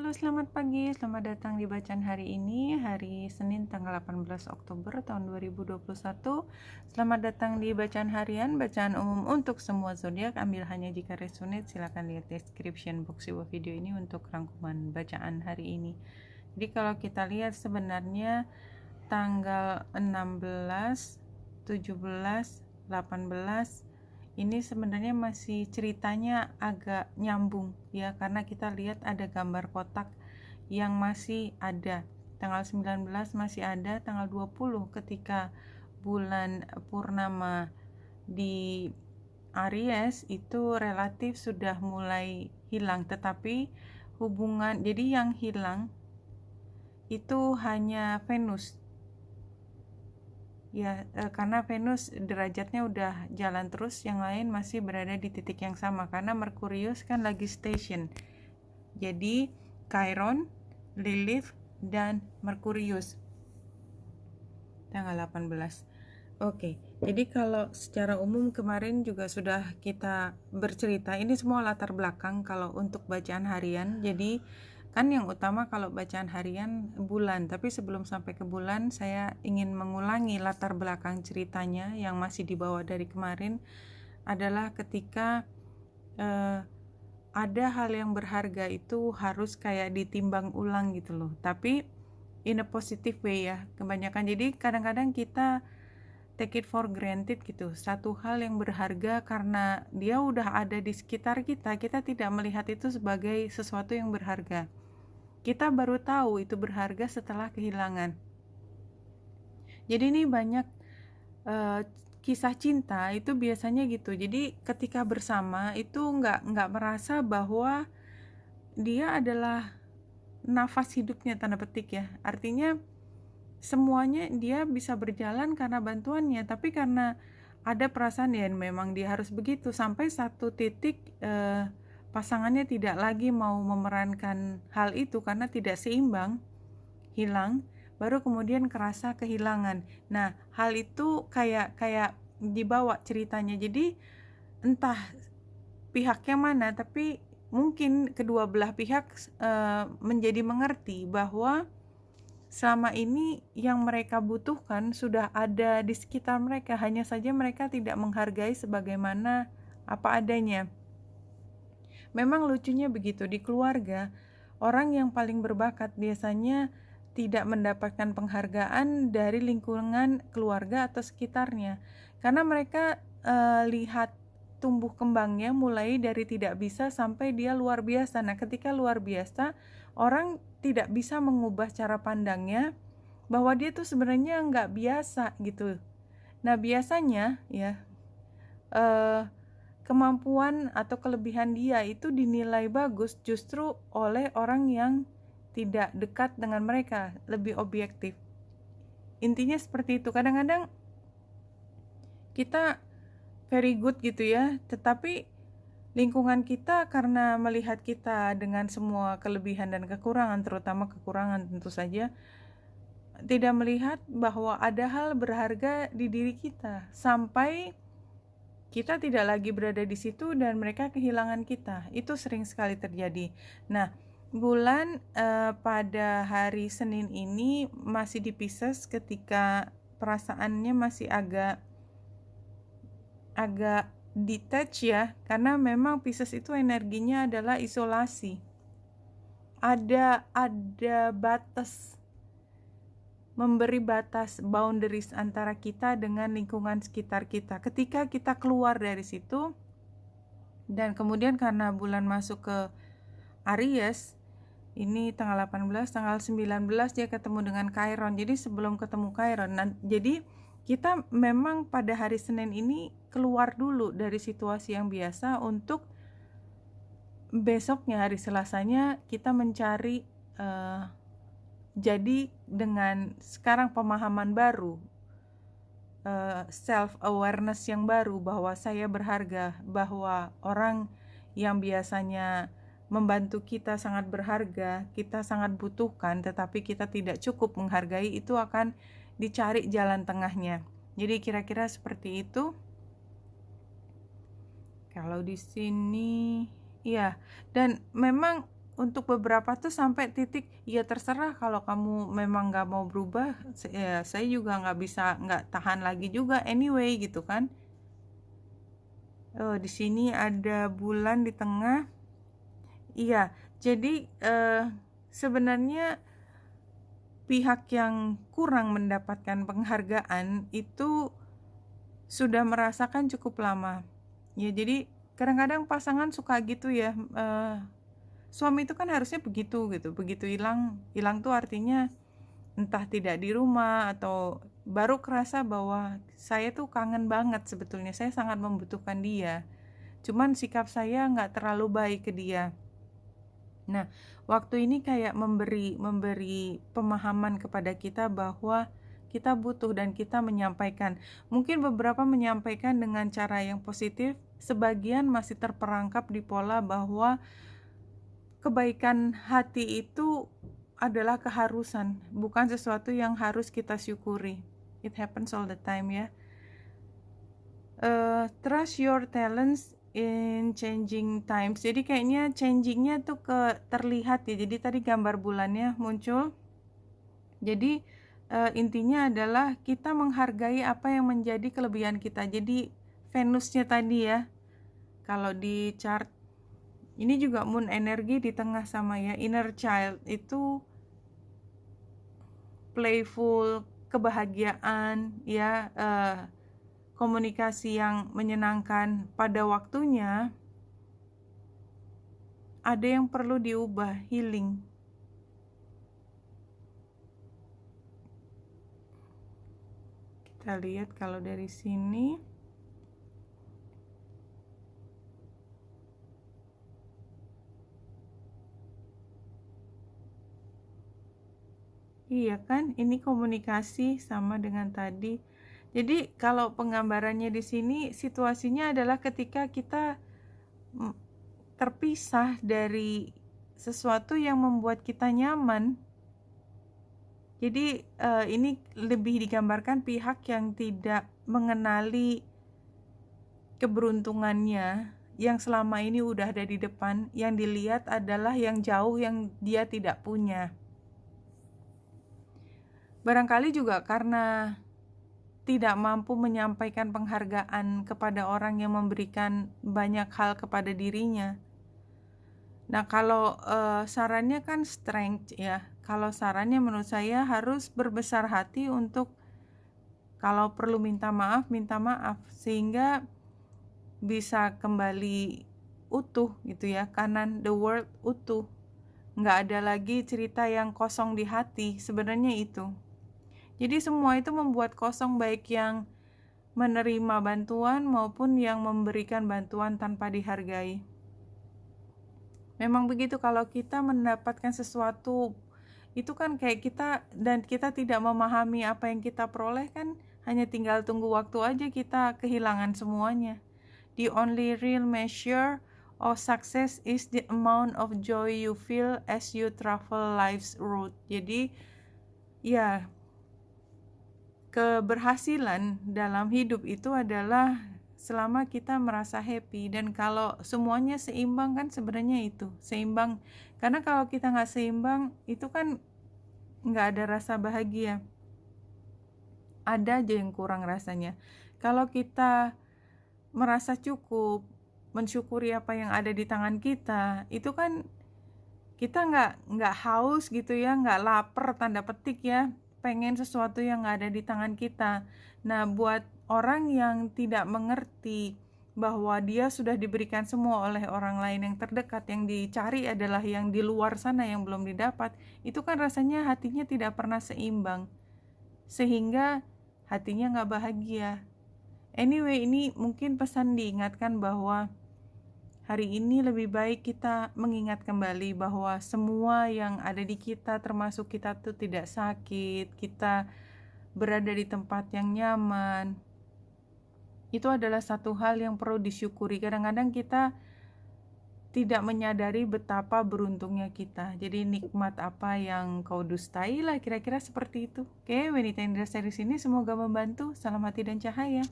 Halo, selamat pagi. Selamat datang di bacaan hari ini, hari Senin tanggal 18 Oktober tahun 2021. Selamat datang di bacaan harian, bacaan umum untuk semua zodiak. Ambil hanya jika resonate. Silakan lihat description box di bawah video ini untuk rangkuman bacaan hari ini. Jadi kalau kita lihat sebenarnya tanggal 16, 17, 18 ini sebenarnya masih ceritanya agak nyambung ya, karena kita lihat ada gambar kotak yang masih ada. Tanggal 19 masih ada, tanggal 20 ketika bulan purnama di Aries itu relatif sudah mulai hilang, tetapi hubungan, jadi yang hilang itu hanya Venus ya, karena Venus derajatnya udah jalan terus, yang lain masih berada di titik yang sama karena Merkurius kan lagi station. Jadi Chiron, Lilith, dan Merkurius tanggal 18. Oke, jadi kalau secara umum kemarin juga sudah kita bercerita, ini semua latar belakang kalau untuk bacaan harian. Jadi kan yang utama kalau bacaan harian bulan, tapi sebelum sampai ke bulan saya ingin mengulangi latar belakang ceritanya yang masih dibawa dari kemarin adalah ketika ada hal yang berharga itu harus kayak ditimbang ulang gitu loh, tapi in a positive way ya kebanyakan. Jadi kadang-kadang kita take it for granted gitu, satu hal yang berharga karena dia udah ada di sekitar kita, kita tidak melihat itu sebagai sesuatu yang berharga. Kita baru tahu itu berharga setelah kehilangan. Jadi ini banyak kisah cinta itu biasanya gitu. Jadi ketika bersama itu nggak merasa bahwa dia adalah nafas hidupnya, tanda petik ya. Artinya semuanya dia bisa berjalan karena bantuannya, tapi karena ada perasaan ya memang dia harus begitu, sampai satu titik pasangannya tidak lagi mau memerankan hal itu karena tidak seimbang, hilang, baru kemudian kerasa kehilangan. Nah, hal itu kayak dibawa ceritanya. Jadi entah pihaknya mana, tapi mungkin kedua belah pihak menjadi mengerti bahwa selama ini yang mereka butuhkan sudah ada di sekitar mereka, hanya saja mereka tidak menghargai sebagaimana apa adanya. Memang lucunya begitu, di keluarga, orang yang paling berbakat biasanya tidak mendapatkan penghargaan dari lingkungan keluarga atau sekitarnya. Karena mereka lihat tumbuh kembangnya mulai dari tidak bisa sampai dia luar biasa. Nah, ketika luar biasa, orang tidak bisa mengubah cara pandangnya bahwa dia tuh sebenarnya nggak biasa gitu. Nah, biasanya ya kemampuan atau kelebihan dia itu dinilai bagus justru oleh orang yang tidak dekat dengan mereka, lebih objektif. Intinya seperti itu. Kadang-kadang kita very good gitu ya, tetapi lingkungan kita karena melihat kita dengan semua kelebihan dan kekurangan, terutama kekurangan tentu saja, tidak melihat bahwa ada hal berharga di diri kita, sampai kita tidak lagi berada di situ dan mereka kehilangan kita. Itu sering sekali terjadi. Nah, bulan pada hari Senin ini masih di Pisces ketika perasaannya masih agak detach ya, karena memang Pisces itu energinya adalah isolasi. Ada batas, memberi batas, boundaries antara kita dengan lingkungan sekitar kita. Ketika kita keluar dari situ, dan kemudian karena bulan masuk ke Aries, ini tanggal 18, tanggal 19 dia ketemu dengan Chiron. Jadi sebelum ketemu Chiron, jadi kita memang pada hari Senin ini keluar dulu dari situasi yang biasa untuk besoknya hari Selasanya kita mencari jadi dengan sekarang pemahaman baru, self awareness yang baru bahwa saya berharga, bahwa orang yang biasanya membantu kita sangat berharga, kita sangat butuhkan, tetapi kita tidak cukup menghargai, itu akan dicari jalan tengahnya. Jadi kira-kira seperti itu. Kalau di sini, ya, dan memang untuk beberapa tuh sampai titik, ya terserah kalau kamu memang nggak mau berubah, ya saya juga nggak tahan lagi juga anyway gitu kan. Di sini ada bulan di tengah. Iya, jadi sebenarnya pihak yang kurang mendapatkan penghargaan itu sudah merasakan cukup lama. Ya jadi kadang-kadang pasangan suka gitu ya, suami itu kan harusnya begitu gitu, begitu hilang tuh artinya entah tidak di rumah atau baru kerasa bahwa saya tuh kangen banget sebetulnya, saya sangat membutuhkan dia. Cuman sikap saya nggak terlalu baik ke dia. Nah, waktu ini kayak memberi pemahaman kepada kita bahwa kita butuh dan kita menyampaikan. Mungkin beberapa menyampaikan dengan cara yang positif, sebagian masih terperangkap di pola bahwa kebaikan hati itu adalah keharusan, bukan sesuatu yang harus kita syukuri. It happens all the time ya. Trust your talents in changing times. Jadi kayaknya changingnya tuh terlihat ya. Jadi tadi gambar bulannya muncul. Jadi intinya adalah kita menghargai apa yang menjadi kelebihan kita. Jadi Venusnya tadi ya. Kalau di chart ini juga moon energi di tengah sama ya. Inner child itu playful, kebahagiaan ya, komunikasi yang menyenangkan. Pada waktunya ada yang perlu diubah, healing. Kita lihat kalau dari sini. Iya kan, ini komunikasi sama dengan tadi. Jadi kalau penggambarannya di sini situasinya adalah ketika kita terpisah dari sesuatu yang membuat kita nyaman. Jadi ini lebih digambarkan pihak yang tidak mengenali keberuntungannya yang selama ini udah ada di depan, yang dilihat adalah yang jauh yang dia tidak punya. Barangkali juga karena tidak mampu menyampaikan penghargaan kepada orang yang memberikan banyak hal kepada dirinya. Nah, kalau sarannya kan strength ya. Kalau sarannya menurut saya harus berbesar hati untuk kalau perlu minta maaf sehingga bisa kembali utuh gitu ya, kanan the world utuh. Nggak ada lagi cerita yang kosong di hati, sebenarnya itu. Jadi semua itu membuat kosong, baik yang menerima bantuan maupun yang memberikan bantuan tanpa dihargai. Memang begitu, kalau kita mendapatkan sesuatu itu kan kayak kita tidak memahami apa yang kita peroleh, kan hanya tinggal tunggu waktu aja kita kehilangan semuanya. The only real measure of success is the amount of joy you feel as you travel life's road. Jadi ya, keberhasilan dalam hidup itu adalah selama kita merasa happy, dan kalau semuanya seimbang kan sebenarnya itu seimbang. Karena kalau kita nggak seimbang itu kan nggak ada rasa bahagia, ada aja yang kurang rasanya. Kalau kita merasa cukup, mensyukuri apa yang ada di tangan kita, itu kan kita nggak haus gitu ya, nggak lapar tanda petik ya, pengen sesuatu yang nggak ada di tangan kita. Nah, buat orang yang tidak mengerti bahwa dia sudah diberikan semua oleh orang lain yang terdekat, yang dicari adalah yang di luar sana yang belum didapat, itu kan rasanya hatinya tidak pernah seimbang, sehingga hatinya nggak bahagia. Anyway, ini mungkin pesan diingatkan bahwa hari ini lebih baik kita mengingat kembali bahwa semua yang ada di kita, termasuk kita tuh tidak sakit, kita berada di tempat yang nyaman. Itu adalah satu hal yang perlu disyukuri. Kadang-kadang kita tidak menyadari betapa beruntungnya kita. Jadi nikmat apa yang kau dustai lah, kira-kira seperti itu. Oke, Wanita Indra dari sini semoga membantu. Salam hati dan cahaya.